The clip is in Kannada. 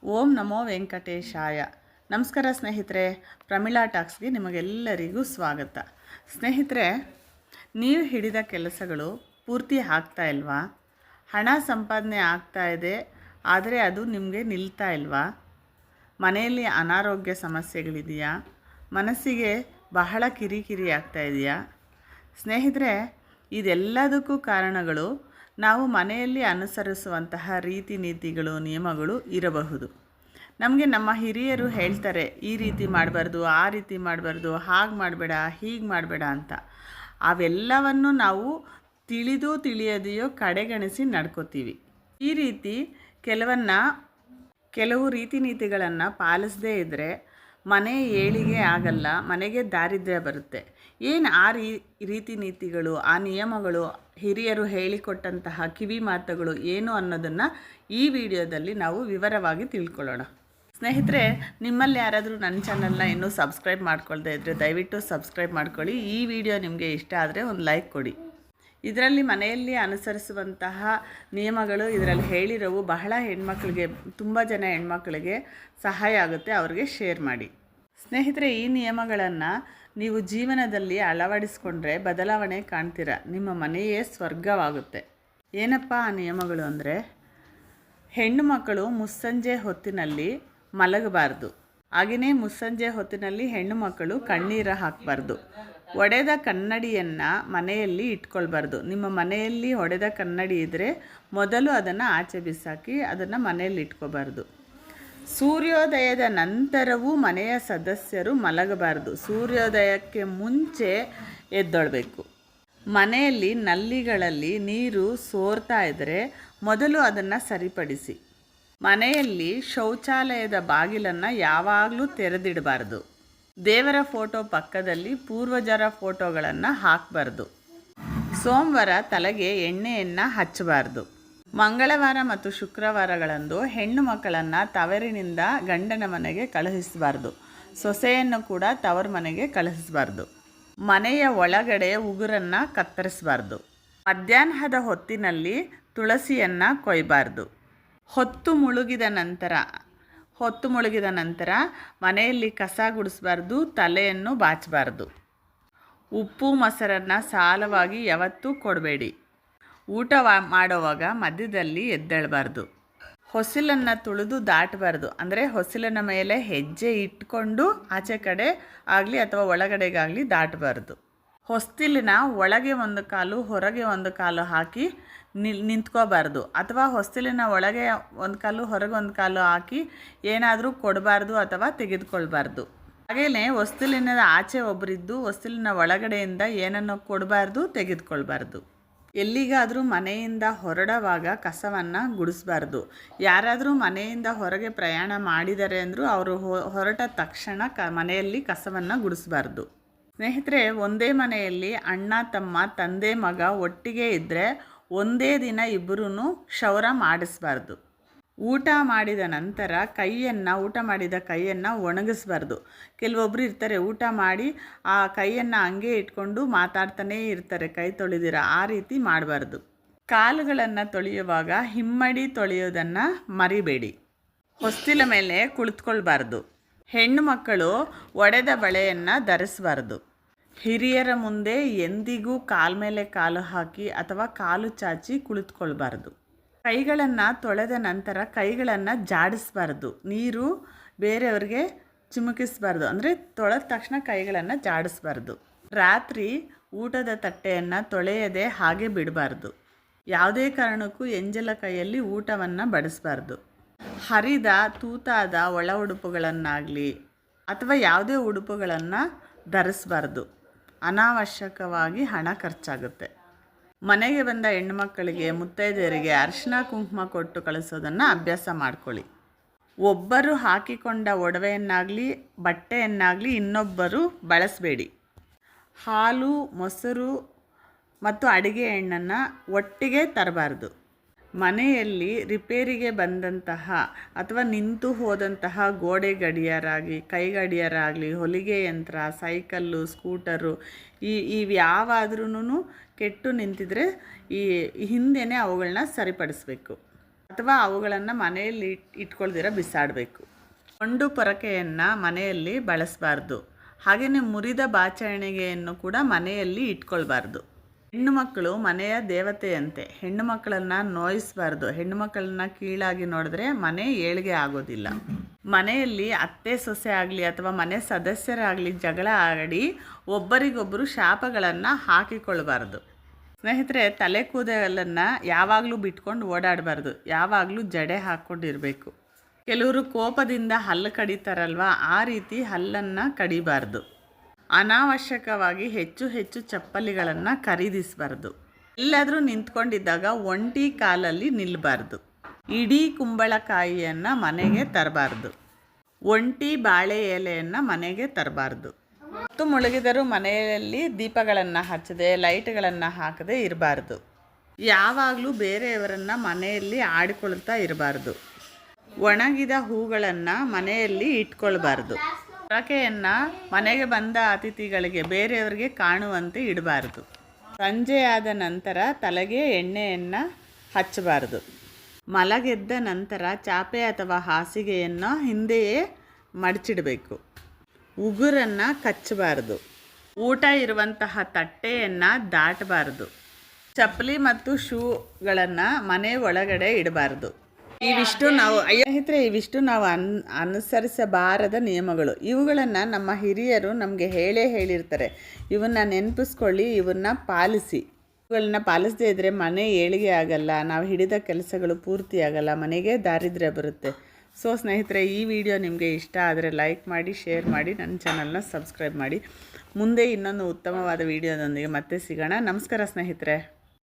ಓಂ ನಮೋ ವೆಂಕಟೇಶಾಯ. ನಮಸ್ಕಾರ ಸ್ನೇಹಿತರೆ, ಪ್ರಮೀಳಾ ಟಾಕ್ಸ್ಗೆ ನಿಮಗೆಲ್ಲರಿಗೂ ಸ್ವಾಗತ. ಸ್ನೇಹಿತರೆ, ನೀವು ಹಿಡಿದ ಕೆಲಸಗಳು ಪೂರ್ತಿ ಆಗ್ತಾ ಇಲ್ವಾ? ಹಣ ಸಂಪಾದನೆ ಆಗ್ತಾ ಇದೆ, ಆದರೆ ಅದು ನಿಮಗೆ ನಿಲ್ತಾ ಇಲ್ವಾ? ಮನೆಯಲ್ಲಿ ಅನಾರೋಗ್ಯ ಸಮಸ್ಯೆಗಳಿದೆಯಾ? ಮನಸ್ಸಿಗೆ ಬಹಳ ಕಿರಿಕಿರಿ ಆಗ್ತಾ ಇದೆಯಾ? ಸ್ನೇಹಿತರೆ, ಇದೆಲ್ಲದಕ್ಕೂ ಕಾರಣಗಳು ನಾವು ಮನೆಯಲ್ಲಿ ಅನುಸರಿಸುವಂತಹ ರೀತಿ ನೀತಿಗಳು, ನಿಯಮಗಳು ಇರಬಹುದು. ನಮಗೆ ನಮ್ಮ ಹಿರಿಯರು ಹೇಳ್ತಾರೆ, ಈ ರೀತಿ ಮಾಡಬಾರ್ದು, ಆ ರೀತಿ ಮಾಡಬಾರ್ದು, ಹಾಗೆ ಮಾಡಬೇಡ, ಹೀಗೆ ಮಾಡಬೇಡ ಅಂತ. ಅವೆಲ್ಲವನ್ನು ನಾವು ತಿಳಿಯದೆಯೋ ಕಡೆಗಣಿಸಿ ನಡ್ಕೋತೀವಿ. ಈ ರೀತಿ ಕೆಲವು ರೀತಿ ನೀತಿಗಳನ್ನು ಪಾಲಿಸದೇ ಇದ್ದರೆ ಮನೆ ಏಳಿಗೆ ಆಗಲ್ಲ, ಮನೆಗೆ ದಾರಿದ್ರ್ಯ ಬರುತ್ತೆ. ಏನು ಆ ರೀತಿ ನೀತಿಗಳು, ಆ ನಿಯಮಗಳು, ಹಿರಿಯರು ಹೇಳಿಕೊಟ್ಟಂತಹ ಕಿವಿ ಮಾತುಗಳು ಏನು ಅನ್ನೋದನ್ನು ಈ ವಿಡಿಯೋದಲ್ಲಿ ನಾವು ವಿವರವಾಗಿ ತಿಳ್ಕೊಳ್ಳೋಣ. ಸ್ನೇಹಿತರೆ, ನಿಮ್ಮಲ್ಲಿ ಯಾರಾದರೂ ನನ್ನ ಚಾನಲ್ನ ಇನ್ನೂ ಸಬ್ಸ್ಕ್ರೈಬ್ ಮಾಡ್ಕೊಳ್ದೇ ಇದ್ದರೆ ದಯವಿಟ್ಟು ಸಬ್ಸ್ಕ್ರೈಬ್ ಮಾಡ್ಕೊಳ್ಳಿ. ಈ ವಿಡಿಯೋ ನಿಮಗೆ ಇಷ್ಟ ಆದರೆ ಒಂದು ಲೈಕ್ ಕೊಡಿ. ಇದರಲ್ಲಿ ಮನೆಯಲ್ಲಿ ಅನುಸರಿಸುವಂತಹ ನಿಯಮಗಳು ಇದರಲ್ಲಿ ಹೇಳಿರೋವು ಬಹಳ ಹೆಣ್ಮಕ್ಳಿಗೆ, ತುಂಬ ಜನ ಹೆಣ್ಮಕ್ಳಿಗೆ ಸಹಾಯ ಆಗುತ್ತೆ. ಅವ್ರಿಗೆ ಶೇರ್ ಮಾಡಿ. ಸ್ನೇಹಿತರೆ, ಈ ನಿಯಮಗಳನ್ನು ನೀವು ಜೀವನದಲ್ಲಿ ಅಳವಡಿಸ್ಕೊಂಡ್ರೆ ಬದಲಾವಣೆ ಕಾಣ್ತೀರ. ನಿಮ್ಮ ಮನೆಯೇ ಸ್ವರ್ಗವಾಗುತ್ತೆ. ಏನಪ್ಪ ಆ ನಿಯಮಗಳು ಅಂದರೆ, ಹೆಣ್ಣು ಮಕ್ಕಳು ಮುಸ್ಸಂಜೆ ಹೊತ್ತಿನಲ್ಲಿ ಮಲಗಬಾರ್ದು. ಹಾಗೆಯೇ ಮುಸ್ಸಂಜೆ ಹೊತ್ತಿನಲ್ಲಿ ಹೆಣ್ಣು ಮಕ್ಕಳು ಕಣ್ಣೀರು ಹಾಕಬಾರ್ದು. ಒಡೆದ ಕನ್ನಡಿಯನ್ನು ಮನೆಯಲ್ಲಿ ಇಟ್ಕೊಳ್ಬಾರ್ದು. ನಿಮ್ಮ ಮನೆಯಲ್ಲಿ ಒಡೆದ ಕನ್ನಡಿ ಇದ್ದರೆ ಮೊದಲು ಅದನ್ನು ಆಚೆ ಬಿಸಾಕಿ ಅದನ್ನು ಮನೆಯಲ್ಲಿ ಇಟ್ಕೋಬಾರ್ದು. ಸೂರ್ಯೋದಯದ ನಂತರವೂ ಮನೆಯ ಸದಸ್ಯರು ಮಲಗಬಾರ್ದು. ಸೂರ್ಯೋದಯಕ್ಕೆ ಮುಂಚೆ ಎದ್ದೊಳ್ಬೇಕು. ಮನೆಯಲ್ಲಿ ನಲ್ಲಿಗಳಲ್ಲಿ ನೀರು ಸೋರ್ತಾ ಇದ್ದರೆ ಮೊದಲು ಅದನ್ನು ಸರಿಪಡಿಸಿ. ಮನೆಯಲ್ಲಿ ಶೌಚಾಲಯದ ಬಾಗಿಲನ್ನು ಯಾವಾಗಲೂ ತೆರೆದಿಡಬಾರ್ದು. ದೇವರ ಫೋಟೋ ಪಕ್ಕದಲ್ಲಿ ಪೂರ್ವಜರ ಫೋಟೋಗಳನ್ನು ಹಾಕಬಾರ್ದು. ಸೋಮವಾರ ತಲೆಗೆ ಎಣ್ಣೆಯನ್ನು ಹಚ್ಚಬಾರ್ದು. ಮಂಗಳವಾರ ಮತ್ತು ಶುಕ್ರವಾರಗಳಂದು ಹೆಣ್ಣು ಮಕ್ಕಳನ್ನು ತವರಿನಿಂದ ಗಂಡನ ಮನೆಗೆ ಕಳುಹಿಸಬಾರ್ದು. ಸೊಸೆಯನ್ನು ಕೂಡ ತವರ ಮನೆಗೆ ಕಳುಹಿಸಬಾರ್ದು. ಮನೆಯ ಒಳಗಡೆ ಉಗುರನ್ನು ಕತ್ತರಿಸಬಾರ್ದು. ಮಧ್ಯಾಹ್ನದ ಹೊತ್ತಿನಲ್ಲಿ ತುಳಸಿಯನ್ನು ಕೊಯ್ಯಬಾರ್ದು. ಹೊತ್ತು ಮುಳುಗಿದ ನಂತರ ಮನೆಯಲ್ಲಿ ಕಸ ಗುಡಿಸಬಾರ್ದು, ತಲೆಯನ್ನು ಬಾಚಬಾರ್ದು. ಉಪ್ಪು ಮೊಸರನ್ನು ಸಾಲವಾಗಿ ಯಾವತ್ತೂ ಕೊಡಬೇಡಿ. ಊಟ ಮಾಡುವಾಗ ಮಧ್ಯದಲ್ಲಿ ಎದ್ದೇಳಬಾರ್ದು. ಹೊಸಿಲನ್ನು ತುಳಿದು ದಾಟಬಾರ್ದು. ಅಂದರೆ ಹೊಸಿಲಿನ ಮೇಲೆ ಹೆಜ್ಜೆ ಇಟ್ಕೊಂಡು ಆಚೆ ಕಡೆ ಆಗಲಿ ಅಥವಾ ಒಳಗಡೆಗಾಗಲಿ ದಾಟಬಾರ್ದು. ಹೊಸ್ತಿಲಿನ ಒಳಗೆ ಒಂದು ಕಾಲು ಹೊರಗೆ ಒಂದು ಕಾಲು ಹಾಕಿ ನಿಂತ್ಕೋಬಾರ್ದು. ಅಥವಾ ಹೊಸ್ತಿಲಿನ ಒಳಗೆ ಒಂದು ಕಾಲು ಹೊರಗೆ ಒಂದು ಕಾಲು ಹಾಕಿ ಏನಾದರೂ ಕೊಡಬಾರ್ದು ಅಥವಾ ತೆಗೆದುಕೊಳ್ಬಾರ್ದು. ಹಾಗೆಯೇ ಹೊಸ್ತಿಲಿನ ಆಚೆ ಒಬ್ಬರಿದ್ದು ಹೊಸ್ತಿಲಿನ ಒಳಗಡೆಯಿಂದ ಏನನ್ನು ಕೊಡಬಾರ್ದು, ತೆಗೆದುಕೊಳ್ಬಾರ್ದು. ಎಲ್ಲಿಗಾದರೂ ಮನೆಯಿಂದ ಹೊರಡುವಾಗ ಕಸವನ್ನು ಗುಡಿಸಬಾರ್ದು. ಯಾರಾದರೂ ಮನೆಯಿಂದ ಹೊರಗೆ ಪ್ರಯಾಣ ಮಾಡಿದ್ದಾರೆ ಅಂದರೂ ಅವರು ಹೊರಟ ತಕ್ಷಣ ಮನೆಯಲ್ಲಿ ಕಸವನ್ನು ಗುಡಿಸಬಾರ್ದು. ಸ್ನೇಹಿತರೆ, ಒಂದೇ ಮನೆಯಲ್ಲಿ ಅಣ್ಣ ತಮ್ಮ ತಂದೆ ಮಗ ಒಟ್ಟಿಗೆ ಇದ್ದರೆ ಒಂದೇ ದಿನ ಇಬ್ಬರೂ ಕ್ಷೌರ ಮಾಡಿಸಬಾರ್ದು. ಊಟ ಮಾಡಿದ ನಂತರ ಊಟ ಮಾಡಿದ ಕೈಯನ್ನು ಒಣಗಿಸ್ಬಾರ್ದು. ಕೆಲವೊಬ್ಬರು ಇರ್ತಾರೆ, ಊಟ ಮಾಡಿ ಆ ಕೈಯನ್ನು ಹಂಗೆ ಇಟ್ಕೊಂಡು ಮಾತಾಡ್ತಾನೇ ಇರ್ತಾರೆ, ಕೈ ತೊಳೆದಿರ. ಆ ರೀತಿ ಮಾಡಬಾರ್ದು. ಕಾಲುಗಳನ್ನು ತೊಳೆಯುವಾಗ ಹಿಮ್ಮಡಿ ತೊಳೆಯೋದನ್ನು ಮರಿಬೇಡಿ. ಹೊಸ್ತಿಲ ಮೇಲೆ ಕುಳಿತುಕೊಳ್ಬಾರ್ದು. ಹೆಣ್ಣು ಮಕ್ಕಳು ಒಡೆದ ಬಳೆಯನ್ನು ಧರಿಸಬಾರ್ದು. ಹಿರಿಯರ ಮುಂದೆ ಎಂದಿಗೂ ಮೇಲೆ ಕಾಲು ಹಾಕಿ ಅಥವಾ ಕಾಲು ಚಾಚಿ ಕುಳಿತುಕೊಳ್ಬಾರ್ದು. ಕೈಗಳನ್ನು ತೊಳೆದ ನಂತರ ಕೈಗಳನ್ನು ಜಾಡಿಸಬಾರ್ದು. ನೀರು ಬೇರೆಯವ್ರಿಗೆ ಚಿಮುಕಿಸಬಾರ್ದು. ಅಂದರೆ ತೊಳೆದ ತಕ್ಷಣ ಕೈಗಳನ್ನು ಜಾಡಿಸಬಾರ್ದು. ರಾತ್ರಿ ಊಟದ ತಟ್ಟೆಯನ್ನು ತೊಳೆಯದೆ ಹಾಗೆ ಬಿಡಬಾರ್ದು. ಯಾವುದೇ ಕಾರಣಕ್ಕೂ ಎಂಜಲ ಕೈಯಲ್ಲಿ ಊಟವನ್ನು ಬಡಿಸಬಾರ್ದು. ಹರಿದ ತೂತಾದ ಒಳ ಉಡುಪುಗಳನ್ನಾಗಲಿ ಅಥವಾ ಯಾವುದೇ ಉಡುಪುಗಳನ್ನು ಧರಿಸಬಾರ್ದು. ಅನಾವಶ್ಯಕವಾಗಿ ಹಣ ಖರ್ಚಾಗುತ್ತೆ. ಮನೆಗೆ ಬಂದ ಹೆಣ್ಣುಮಕ್ಕಳಿಗೆ, ಮುತ್ತೈದೆಯರಿಗೆ ಅರಿಶಿನ ಕುಂಕುಮ ಕೊಟ್ಟು ಕಳಿಸೋದನ್ನು ಅಭ್ಯಾಸ ಮಾಡ್ಕೊಳ್ಳಿ. ಒಬ್ಬರು ಹಾಕಿಕೊಂಡ ಒಡವೆಯನ್ನಾಗಲಿ ಬಟ್ಟೆಯನ್ನಾಗಲಿ ಇನ್ನೊಬ್ಬರು ಬಳಸಬೇಡಿ. ಹಾಲು, ಮೊಸರು ಮತ್ತು ಅಡಿಗೆ ಎಣ್ಣನ್ನು ಒಟ್ಟಿಗೆ ತರಬಾರ್ದು. ಮನೆಯಲ್ಲಿ ರಿಪೇರಿಗೆ ಬಂದಂತಹ ಅಥವಾ ನಿಂತು ಹೋದಂತಹ ಗೋಡೆ ಗಡಿಯಾರಾಗಲಿ, ಕೈ ಗಡಿಯಾರಾಗಲಿ, ಹೊಲಿಗೆ ಯಂತ್ರ, ಸೈಕಲ್ಲು, ಸ್ಕೂಟರು ಇವ್ಯಾವಾದ್ರೂ ಕೆಟ್ಟು ನಿಂತಿದ್ರೆ ಹಿಂದೆಯೇ ಅವುಗಳನ್ನ ಸರಿಪಡಿಸ್ಬೇಕು. ಅಥವಾ ಅವುಗಳನ್ನು ಮನೆಯಲ್ಲಿ ಇಟ್ಕೊಳ್ದಿರ ಬಿಸಾಡಬೇಕು. ಮೊಂಡು ಪೊರಕೆಯನ್ನು ಮನೆಯಲ್ಲಿ ಬಳಸಬಾರ್ದು. ಹಾಗೆಯೇ ಮುರಿದ ಬಾಚಣಿಗೆಯನ್ನು ಕೂಡ ಮನೆಯಲ್ಲಿ ಇಟ್ಕೊಳ್ಬಾರ್ದು. ಹೆಣ್ಣು ಮಕ್ಕಳು ಮನೆಯ ದೇವತೆಯಂತೆ. ಹೆಣ್ಣು ಮಕ್ಕಳನ್ನು ನೋಯಿಸಬಾರ್ದು. ಹೆಣ್ಣು ಮಕ್ಕಳನ್ನ ಕೀಳಾಗಿ ನೋಡಿದ್ರೆ ಮನೆ ಏಳಿಗೆ ಆಗೋದಿಲ್ಲ. ಮನೆಯಲ್ಲಿ ಅತ್ತೆ ಸೊಸೆ ಆಗಲಿ ಅಥವಾ ಮನೆ ಸದಸ್ಯರಾಗಲಿ ಜಗಳ ಆಡಿ ಒಬ್ಬರಿಗೊಬ್ಬರು ಶಾಪಗಳನ್ನು ಹಾಕಿಕೊಳ್ಬಾರ್ದು. ಸ್ನೇಹಿತರೆ, ತಲೆ ಕೂದಲನ್ನು ಯಾವಾಗಲೂ ಬಿಟ್ಕೊಂಡು ಓಡಾಡಬಾರ್ದು. ಯಾವಾಗಲೂ ಜಡೆ ಹಾಕ್ಕೊಂಡಿರಬೇಕು. ಕೆಲವರು ಕೋಪದಿಂದ ಹಲ್ಲು ಕಡಿತಾರಲ್ವ, ಆ ರೀತಿ ಹಲ್ಲನ್ನು ಕಡಿಬಾರ್ದು. ಅನಾವಶ್ಯಕವಾಗಿ ಹೆಚ್ಚು ಹೆಚ್ಚು ಚಪ್ಪಲಿಗಳನ್ನು ಖರೀದಿಸಬಾರ್ದು. ಎಲ್ಲಾದರೂ ನಿಂತ್ಕೊಂಡಿದ್ದಾಗ ಒಂಟಿ ಕಾಲಲ್ಲಿ ನಿಲ್ಲಬಾರ್ದು. ಇಡೀ ಕುಂಬಳಕಾಯಿಯನ್ನು ಮನೆಗೆ ತರಬಾರ್ದು. ಒಂಟಿ ಬಾಳೆ ಎಲೆಯನ್ನು ಮನೆಗೆ ತರಬಾರ್ದು. ಹೊತ್ತು ಮುಳುಗಿದರೂ ಮನೆಯಲ್ಲಿ ದೀಪಗಳನ್ನು ಹಚ್ಚದೆ ಲೈಟ್ಗಳನ್ನು ಹಾಕದೆ ಇರಬಾರ್ದು. ಯಾವಾಗಲೂ ಬೇರೆಯವರನ್ನು ಮನೆಯಲ್ಲಿ ಆಡಿಕೊಳ್ತಾ ಇರಬಾರ್ದು. ಒಣಗಿದ ಹೂಗಳನ್ನು ಮನೆಯಲ್ಲಿ ಇಟ್ಕೊಳ್ಬಾರ್ದು. ಪೊರಕೆಯನ್ನು ಮನೆಗೆ ಬಂದ ಅತಿಥಿಗಳಿಗೆ ಬೇರೆಯವರಿಗೆ ಕಾಣುವಂತೆ ಇಡಬಾರ್ದು. ಸಂಜೆಯಾದ ನಂತರ ತಲೆಗೆ ಎಣ್ಣೆಯನ್ನು ಹಚ್ಚಬಾರ್ದು. ಮಲಗೆದ್ದ ನಂತರ ಚಾಪೆ ಅಥವಾ ಹಾಸಿಗೆಯನ್ನು ಹಿಂದೆಯೇ ಮಡಚಿಡಬೇಕು. ಉಗುರನ್ನು ಕಚ್ಚಬಾರ್ದು. ಊಟ ಇರುವಂತಹ ತಟ್ಟೆಯನ್ನು ದಾಟಬಾರ್ದು. ಚಪ್ಪಲಿ ಮತ್ತು ಶೂಗಳನ್ನು ಮನೆ ಒಳಗಡೆ ಇಡಬಾರ್ದು. ಇವಿಷ್ಟು ನಾವು ಅನುಸರಿಸಬಾರದ ನಿಯಮಗಳು. ಇವುಗಳನ್ನು ನಮ್ಮ ಹಿರಿಯರು ನಮಗೆ ಹೇಳಿರ್ತಾರೆ. ಇವನ್ನ ನೆನಪಿಸ್ಕೊಳ್ಳಿ, ಇವನ್ನ ಪಾಲಿಸಿ. ಇವುಗಳನ್ನ ಪಾಲಿಸದೇ ಇದ್ದರೆ ಮನೆ ಏಳಿಗೆ ಆಗಲ್ಲ, ನಾವು ಹಿಡಿದ ಕೆಲಸಗಳು ಪೂರ್ತಿ ಆಗಲ್ಲ, ಮನೆಗೆ ದಾರಿದ್ರ್ಯ ಬರುತ್ತೆ. ಸೊ ಸ್ನೇಹಿತರೆ, ಈ ವಿಡಿಯೋ ನಿಮಗೆ ಇಷ್ಟ ಆದರೆ ಲೈಕ್ ಮಾಡಿ, ಶೇರ್ ಮಾಡಿ, ನನ್ನ ಚಾನಲ್ನ ಸಬ್ಸ್ಕ್ರೈಬ್ ಮಾಡಿ. ಮುಂದೆ ಇನ್ನೊಂದು ಉತ್ತಮವಾದ ವಿಡಿಯೋದೊಂದಿಗೆ ಮತ್ತೆ ಸಿಗೋಣ. ನಮಸ್ಕಾರ ಸ್ನೇಹಿತರೆ.